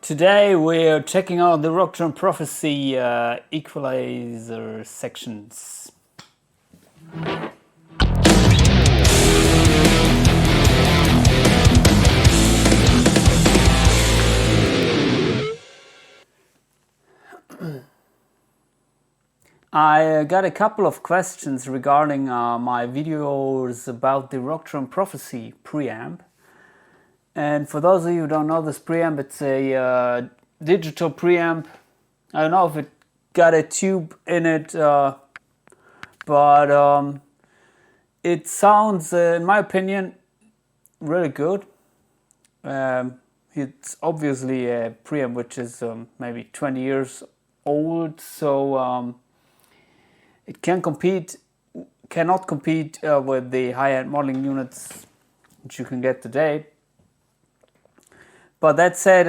Today we're checking out the Rocktron Prophesy equalizer sections. I got a couple of questions regarding my videos about the Rocktron Prophesy preamp. And for those of you who don't know this preamp, it's a digital preamp. I don't know if it got a tube in it, but it sounds, in my opinion, really good. It's obviously a preamp which is maybe 20 years old, so it cannot compete with the high-end modeling units which you can get today. But that said,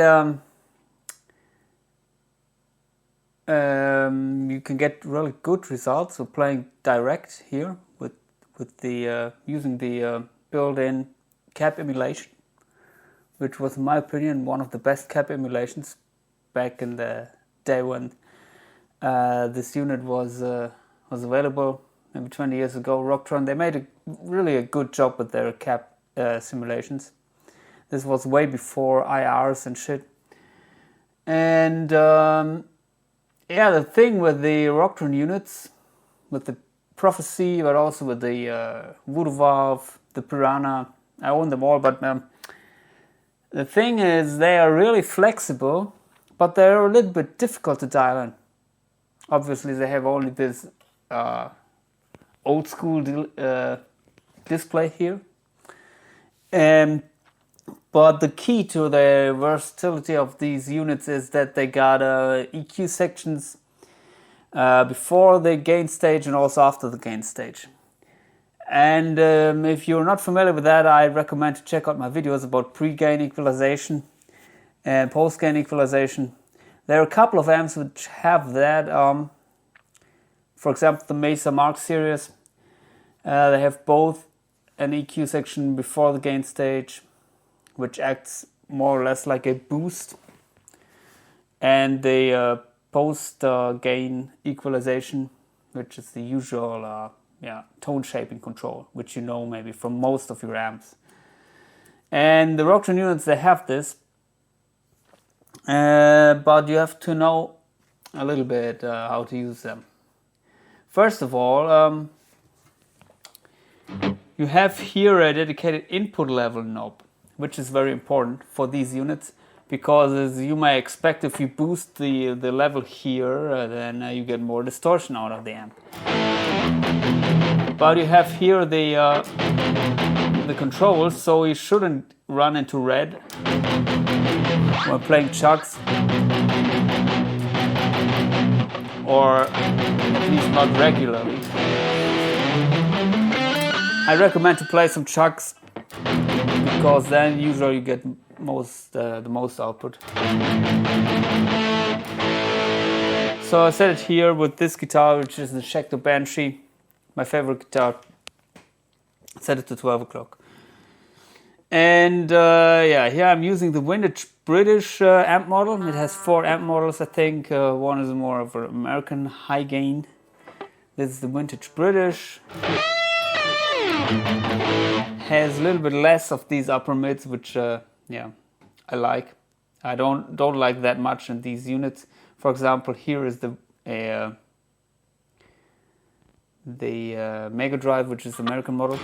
you can get really good results of playing direct here with the using the built-in cab emulation, which was, in my opinion, one of the best cab emulations back in the day when this unit was available, maybe 20 years ago. Rocktron, they made really a good job with their cab simulations. This was way before IRs and shit. And yeah, the thing with the Rocktron units, with the Prophesy, but also with the Voodoo Valve, the Piranha, I own them all, but the thing is they are really flexible, but they're a little bit difficult to dial in. Obviously they have only this old school display here. But the key to the versatility of these units is that they got EQ sections before the gain stage and also after the gain stage. And if you're not familiar with that, I recommend to check out my videos about pre-gain equalization and post-gain equalization. There are a couple of amps which have that. For example, the Mesa Mark series. They have both an EQ section before the gain stage, which acts more or less like a boost, and the post-gain equalization, which is the usual tone shaping control, which you know maybe from most of your amps. And the Rocktron units, they have this, but you have to know a little bit how to use them. First of all, you have here a dedicated input level knob, which is very important for these units, because as you may expect, if you boost the level here, then you get more distortion out of the amp. But you have here the controls, so you shouldn't run into red when playing chugs, or at least not regularly. I recommend to play some chugs, because then usually you get the most output. So I set it here with this guitar, which is the Schecter Banshee, my favorite guitar. Set it to 12 o'clock. And yeah, here I'm using the vintage British amp model. It has 4 amp models, I think. One is more of an American high gain. This is the vintage British. Has a little bit less of these upper mids, which yeah, I like. I don't like that much in these units. For example, here is the Mega Drive, which is the American model.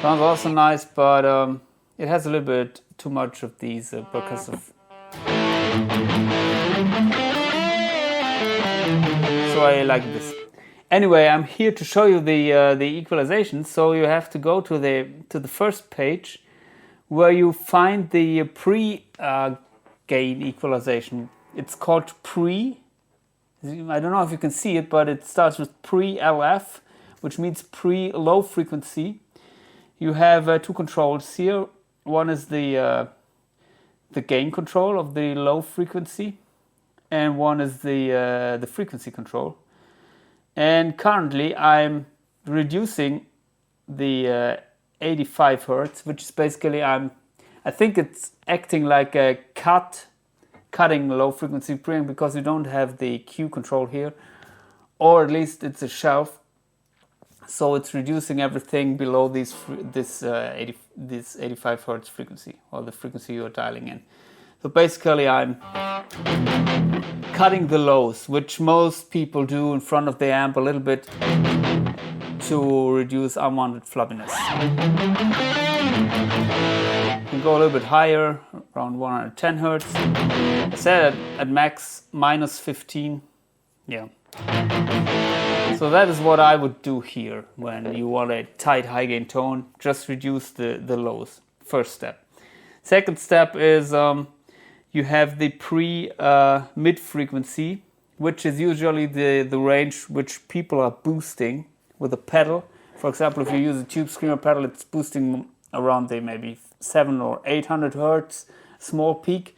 Sounds also nice, but it has a little bit too much of these percussive. So I like this. Anyway, I'm here to show you the equalization. So you have to go to the first page, where you find the pre-gain equalization. It's called pre. I don't know if you can see it, but it starts with pre-LF, which means pre-low frequency. You have 2 controls here. One is the gain control of the low frequency, and one is the frequency control. And currently I'm reducing the 85 Hertz, which is basically I think it's acting like a cutting low frequency preamp, because you don't have the EQ control here, or at least it's a shelf, so it's reducing everything below this 85 Hertz frequency, or the frequency you're dialing in. So basically I'm cutting the lows, which most people do in front of the amp a little bit to reduce unwanted flubbiness. You can go a little bit higher, around 110 Hertz. I said at max minus 15. Yeah. So that is what I would do here when you want a tight high gain tone. Just reduce the lows. First step. Second step is you have the mid frequency, which is usually the range which people are boosting with a pedal. For example, if you use a tube screamer pedal, it's boosting around the maybe 700 or 800 Hertz, small peak.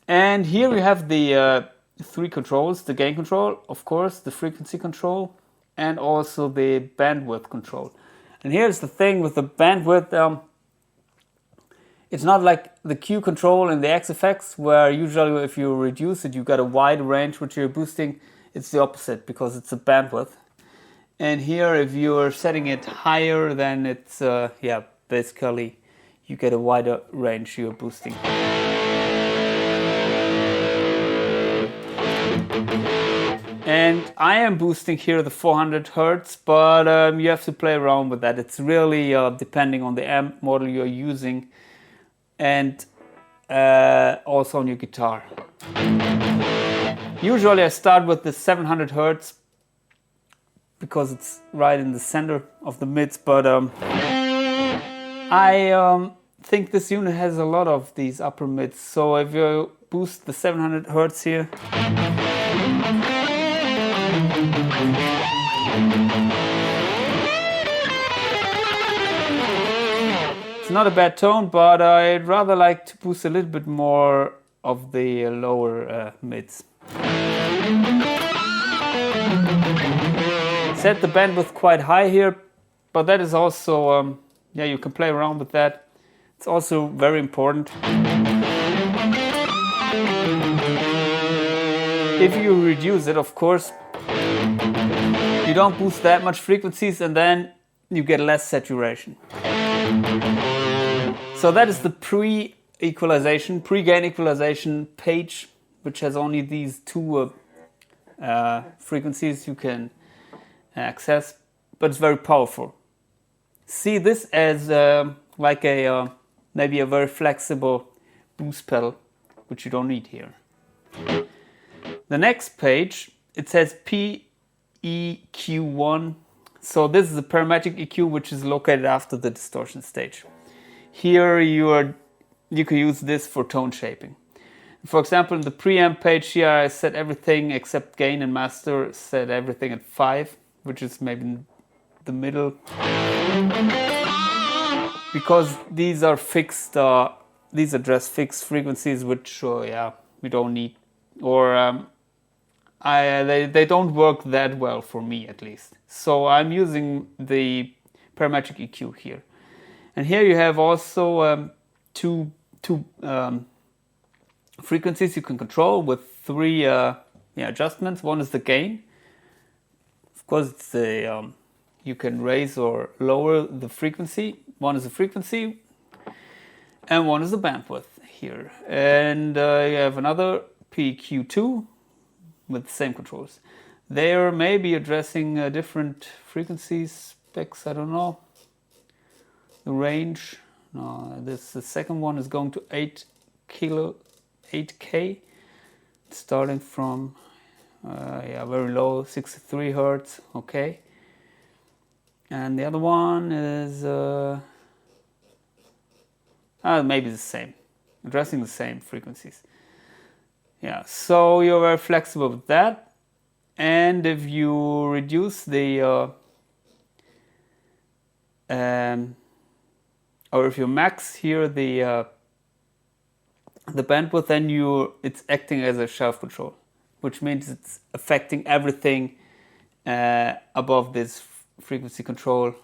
And here we have the three controls: the gain control, of course, the frequency control, and also the bandwidth control. And here's the thing with the bandwidth. It's not like the Q control and the XFX, where usually if you reduce it, you got a wide range which you're boosting. It's the opposite, because it's a bandwidth. And here, if you're setting it higher, then it's, basically you get a wider range you're boosting. And I am boosting here the 400 Hertz, but you have to play around with that. It's really depending on the amp model you're using, and also on your guitar. Usually I start with the 700 Hertz because it's right in the center of the mids, but I think this unit has a lot of these upper mids. So if you boost the 700 Hertz here, it's not a bad tone, but I'd rather like to boost a little bit more of the lower mids. Set the bandwidth quite high here, but that is also, you can play around with that. It's also very important. If you reduce it, of course, you don't boost that much frequencies, and then you get less saturation. So that is the pre-gain equalization page, which has only these two frequencies you can access, but it's very powerful. See this as like a maybe a very flexible boost pedal, which you don't need here. The next page, it says PEQ1. So this is the parametric EQ, which is located after the distortion stage. Here you can use this for tone shaping. For example, in the preamp page here, I set everything except gain and master, set everything at 5, which is maybe in the middle. Because these are fixed, these address fixed frequencies, which we don't need, or they don't work that well for me, at least. So I'm using the parametric EQ here. And here you have also two frequencies you can control with 3 adjustments. One is the gain. Of course, it's the you can raise or lower the frequency. One is the frequency, and one is the bandwidth here. And you have another PQ2 with the same controls. They are maybe addressing different frequency specs. I don't know. The range. No, the second one is going to 8K, starting from very low, 63 Hertz. Okay. And the other one is maybe the same, addressing the same frequencies. Yeah, so you're very flexible with that. And if you reduce the or if you max here the bandwidth, then it's acting as a shelf control, which means it's affecting everything above this frequency control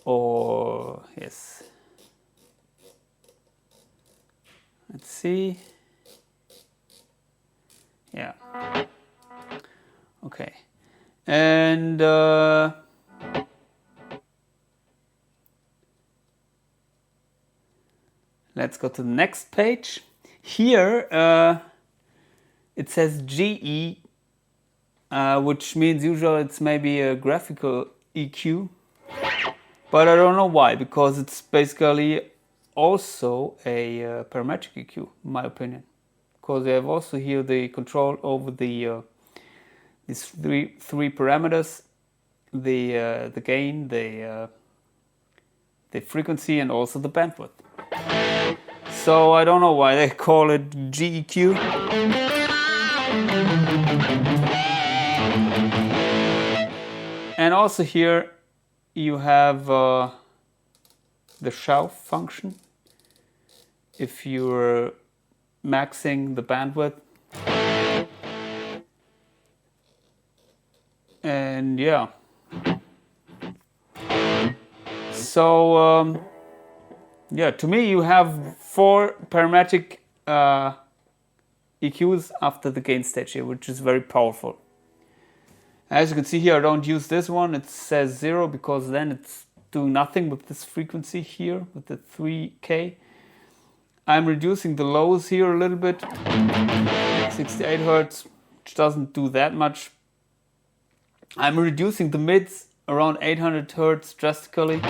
or yes. Let's see. Yeah. Okay. And let's go to the next page. Here it says GE, which means usually it's maybe a graphical EQ, but I don't know why, because it's basically also a parametric EQ, in my opinion, because they have also here the control over the these three parameters, the gain, the frequency, and also the bandwidth. So I don't know why they call it GEQ. And also here you have the shelf function if you're maxing the bandwidth. And yeah, so yeah, to me you have 4 parametric EQs after the gain stage here, which is very powerful. As you can see here, I don't use this one, it says 0, because then it's doing nothing with this frequency here, with the 3K. I'm reducing the lows here a little bit, 68 Hz, which doesn't do that much. I'm reducing the mids around 800 Hz drastically.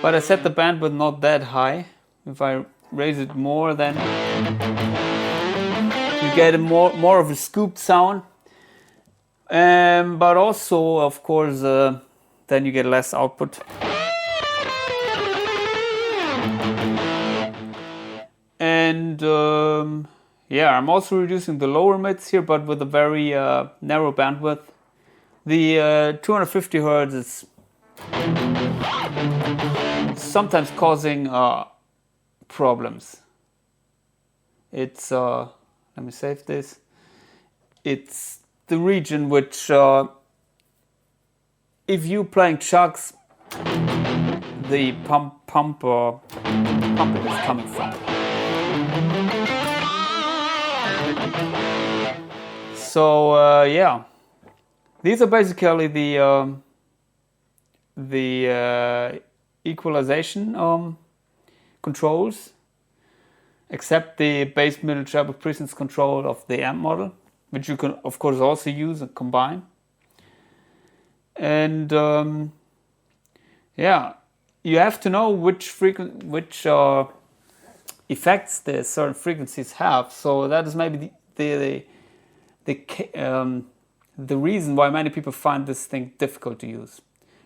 But I set the bandwidth not that high. If I raise it more, then you get a more of a scooped sound. But also, of course, then you get less output. And yeah, I'm also reducing the lower mids here, but with a very narrow bandwidth. The 250 Hz is sometimes causing problems. It's let me save this. It's the region which, if you're playing chugs, the pump is coming from. So yeah, these are basically the equalization controls, except the bass, middle, treble presence control of the amp model, which you can of course also use and combine. And yeah, you have to know which effects the certain frequencies have. So that is maybe the reason why many people find this thing difficult to use,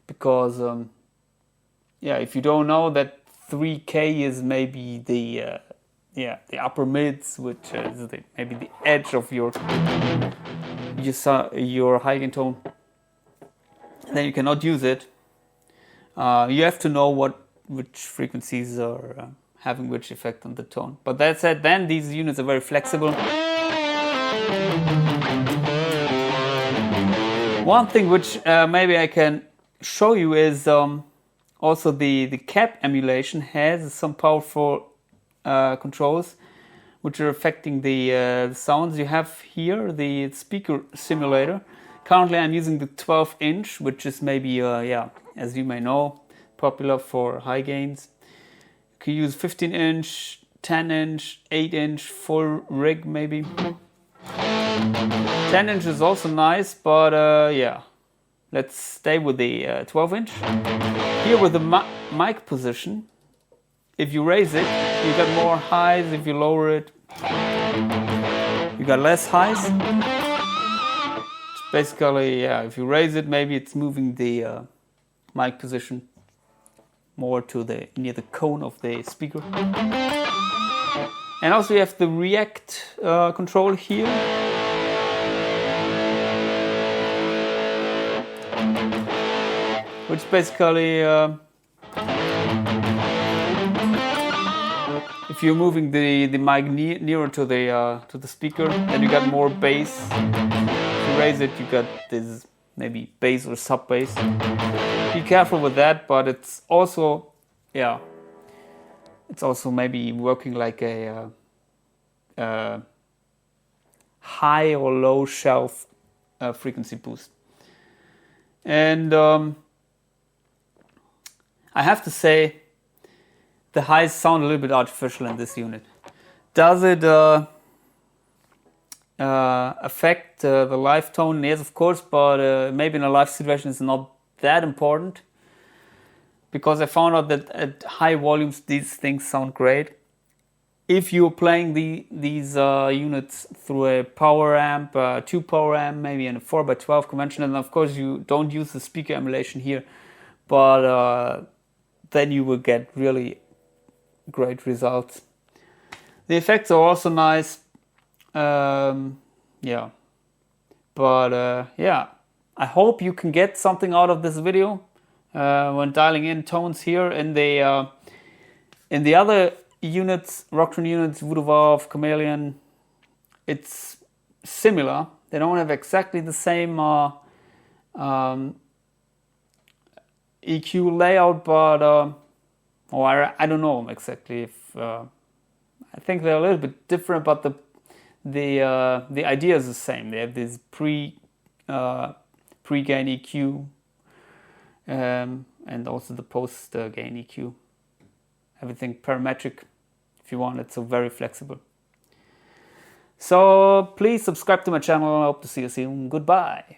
because yeah, if you don't know that 3K is maybe the upper mids, which is maybe the edge of your high gain tone, then you cannot use it. You have to know which frequencies are having which effect on the tone. But that said, then these units are very flexible. One thing which maybe I can show you is also the cap emulation has some powerful controls which are affecting the sounds you have here, the speaker simulator. Currently I'm using the 12-inch, which is maybe, yeah, as you may know, popular for high gains. You can use 15-inch, 10-inch, 8-inch, full rig maybe. 10-inch is also nice, but yeah, let's stay with the 12-inch. Here with the mic position, if you raise it, you get more highs. If you lower it, you got less highs. Basically, yeah, if you raise it, maybe it's moving the mic position more to near the cone of the speaker. And also you have the react control here. Which basically, if you're moving the mic nearer to the speaker, then you got more bass. If you raise it, you got this maybe bass or sub bass. Be careful with that, but it's also, yeah, it's also maybe working like a high or low shelf frequency boost. And I have to say, the highs sound a little bit artificial in this unit. Does it affect the live tone? Yes, of course, but maybe in a live situation it's not that important, because I found out that at high volumes these things sound great. If you're playing these units through a power amp, 2 power amp, maybe in a 4x12 conventional, and of course you don't use the speaker emulation here, but then you will get really great results. The effects are also nice, yeah, but yeah, I hope you can get something out of this video when dialing in tones here. In the other units, Rocktron units, Voodoo Valve, Chameleon, it's similar. They don't have exactly the same EQ layout, but or I don't know exactly if I think they're a little bit different, but the idea is the same. They have this pre-gain EQ and also the post-gain EQ. Everything parametric if you want it, so very flexible. So please subscribe to my channel. I hope to see you soon. Goodbye.